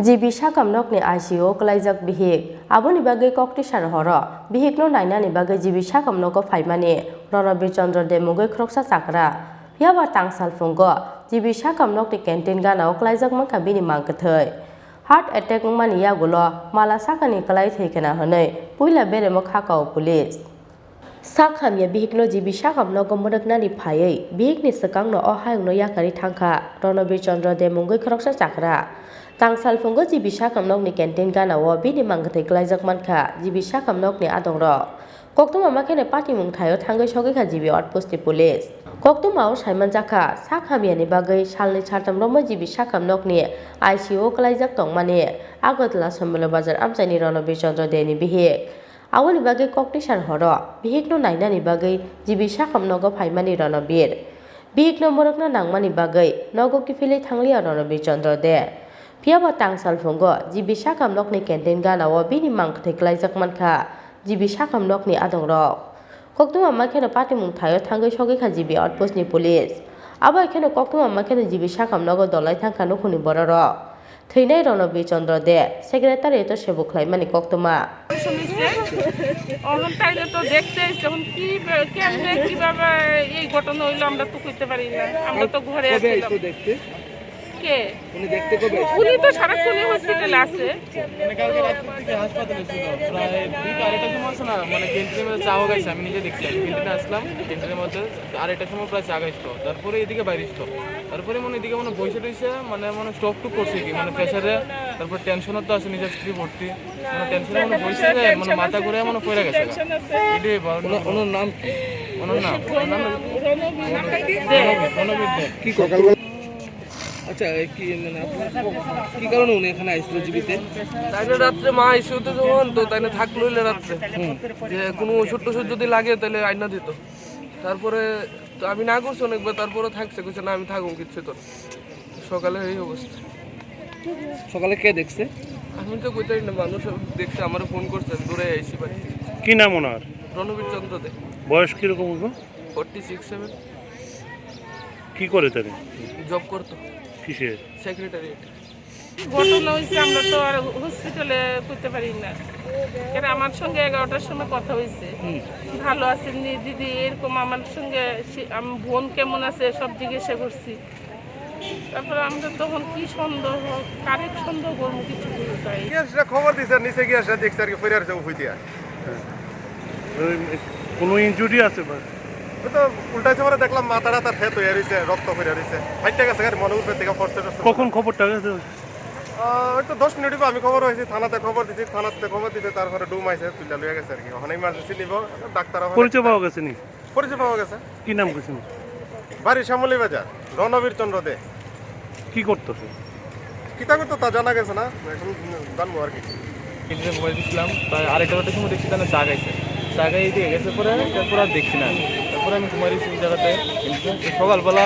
GB সাকামনকনি আইসিও কলাইজাক বিহিক আবনি বাগৈ ককটি সারহর বিহিকনো নাইনানি বাগৈ GB সাকামনক ফাইমানি Ranbir চন্দ্র দে মুগৈ খ্রকসা চাকরা ফিয়াবা তাংসাল ফুঙ্গ GB সাকামনকনি canteen গানাও কলাইজাক মানকা বিনি মাংকথৈ হার্ট অ্যাটাক মানি ইয়াগুলো মালা সাকানি কলাই থৈকেনা হनै পুইলা বেরেমো খাকাও পুলিশ সাখামিয়া বিহিকনো জিবি সাকামনক মুরকনানি ফাयै বিহিকনি সকাংনো অহায়ংনো ইয়াকারি থাংখা রণবীর চন্দ্র দে মুগৈ খ্রকসা চাকরা Tangsal fungo jibi sakamnok ni canteen ganawo bini mangkathai klaijak mankha jibi sakamnok ni adongrok koktuma makhene party mungthayo thangai sogai kha jibi outposti police koktumao saiman jakha sakhamia ni bagai salni chartam romo jibi sakamnok ni ICO klaijak tongmani agotla sommelo bazar amchaini Ronobir Chandra Deni bihik awoni bagai kokti sar horo bihikno nainani bagai jibi sakamnogo phaimani Ronobir bihikno morokna nangmani bagai nogo kifili thanglia Ronobir Chandra De Piaba tangsal fungo jibi sakamnok ni canteen ganawo bini mangkathai klaijak mankha jibi sakamnok ni adongrok koktuma makheno party mungthayo thangai sogai kha jibi outpost ni police abo ekheno koktuma makheno jibi sakamnogo dolai thangkha nukhuni bororok theinai Ronobir Chandra De secretariat sebuk khlaimani koktuma অহন তাইলে তো দেখতে যখন কি কেমনে কিভাবে এই ঘটনা হইলো আমরা তো কইতে পারি না আমরা তো ঘরে আসছিলাম কে উনি দেখতে কবে উনি তো সারাক্ষণ হসপিটালে আছে মানে কালকে রাত থেকে হাসপাতালে ছিল প্রায় 2:30টার সময় আছে না মানে ক্যান্টিনের মধ্যে চা খাইছে আমি নিজে দেখছি ক্যান্টিনে আসলাম ক্যান্টিনের মধ্যে 2:30টার সময় প্রায় চা খাইছো তারপরে এদিকে বাইরে আসতো তারপরে মনে এদিকে মানে বসে রইছে মানে স্টপ টু করছে কি মানে প্রেসারে তারপর টেনশনও তো আছে নিজের স্ত্রী ভর্তি মানে টেনশনে মানে বসে যায় মানে মাথা ঘুরে মানে পড়ে গেছে এটাই ওনার নাম কি ওনার নাম রণবীর দে কি সকাল আচ্ছা কি মানে আপনার কি কারণে উনি এখানে আইছিল জীবিতে তাইলে রাত্রে মা আইসিউতে যখন তো তাইলে থাকলো রাত্রে যে কোনো ওষুধ টষুধ যদি লাগে তাহলে আইনা দিত তারপরে তো আমি না করছি অনেকবার তারপরে থাকছে কইছে না আমি থাকুম কিচ্ছু তো সকালে এই অবস্থা সকালে কে দেখছে আমি তো কইতাই না মানুষ দেখছে আমার ফোন করছে দূরে আইছি বাড়ি কি নাম ওনার রণবীর চন্দ্র দে বয়স কিরকম হবে 46-7 কি করে তারে জব করতো কিসে সেক্রেটারিয়েট ঘটনা হয়েছে আমরা তো আর হসপিটালে করতে পারি না কারণ আমার সঙ্গে 11টার সময় কথা হয়েছে ভালো আছেন দিদি এরকম আমার সঙ্গে আমি বোন কেমন আছে সব জিজ্ঞাসা করছি তারপরে আমরা তখন কি সন্দেহ কারেক্ট সন্দেহ করবো কিছু বুঝাই খবর দিছে নিচে গিয়ে আসে দেখছে আর কি ফেরার যাবো হইতিয়া কোনো ইনজুরি আছে বা তো উল্টাইছে পরে দেখলাম মাথাটা তার ক্ষেত হয়ে রয়েছে রক্ত হয়ে রয়েছে ফাইটটা গেছে গাড়ি মনে উপরে থেকে ফর্সে কখন খবরটা গেছে ওই তো 10 মিনিট আমি খবর হয়েছি থানাতে খবর দিচ্ছি থানাতে খবর দিতে তারপরে ডুম আইছে তুলে লয়ে গেছে আর কি ওখানে ইমার্জেন্সি নিব ডাক্তার পরিচয় পাওয়া গেছে নি পরিচয় পাওয়া গেছে কি নাম কইছেন বাড়ি শ্যামলী বাজার রণবীর চন্দ্র দে কি করতো সে কিতা করতো তা জানা গেছে না এখন জানবো আর কি কিন্তু মোবাইল দিচ্ছিলাম তাই 2:30টার সময় দেখছি তাহলে চা খাইছে চা খাই দিয়ে গেছে পরে তারপর আর দেখছি না তারপরে আমি কুমারী সেই জায়গাতে সকালবেলা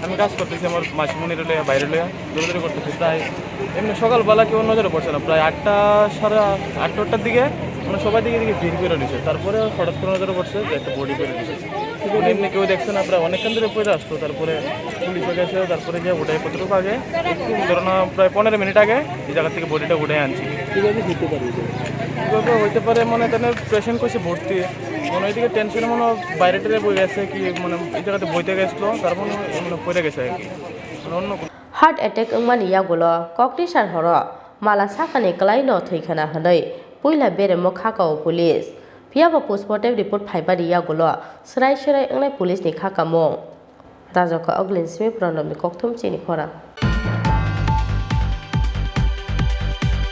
আমি কাজ করতেছি আমার মাসিমণির লইয়া বাইরে লইয়া দৌড়াদৌড়ি করতেছি তাই এমনি সকালবেলা কেউ নজরে পড়ছে না প্রায় 8টার দিকে মানে সবাই দিকে দিকে ভিড় করে নিচ্ছে তারপরে হঠাৎ করে নজরে পড়ছে যে একটা বডি করে দিচ্ছে এমনি কেউ দেখছে না প্রায় অনেকক্ষণ ধরে পড়ে আসতো তারপরে পুলিশ হয়ে গেছে তারপরে যে ওটাই কতটুকু আগে একটু ধরো না প্রায় 15 মিনিট আগে এই জায়গা থেকে বডিটা উঠে আনছি কীভাবে হতে পারে কীভাবে হইতে পারে মানে তাদের পেশেন্ট করছে ভর্তি মানে ওইদিকে টেনশনে মনে বাইরে টেরে বই গেছে কি মানে এই জায়গাতে বইতে গেছিলো তারপর মানে পড়ে গেছে আর কি অন্য হার্ট অ্যাটাক মানি ইয়াগুলো ককটি সার হর মালা সাকানি কলাই ন থৈখানা হनै পুইলা বেরেমো খাকাও পুলিশ পিয়াবা পোস্টমর্টেম রিপোर्ट फाइबारि यागुलो सराय सराय अंगनाय पुलिस नि खाकामो राजक अग्लिन स्मिथ प्रनमनि कक्थुम चिनि खरा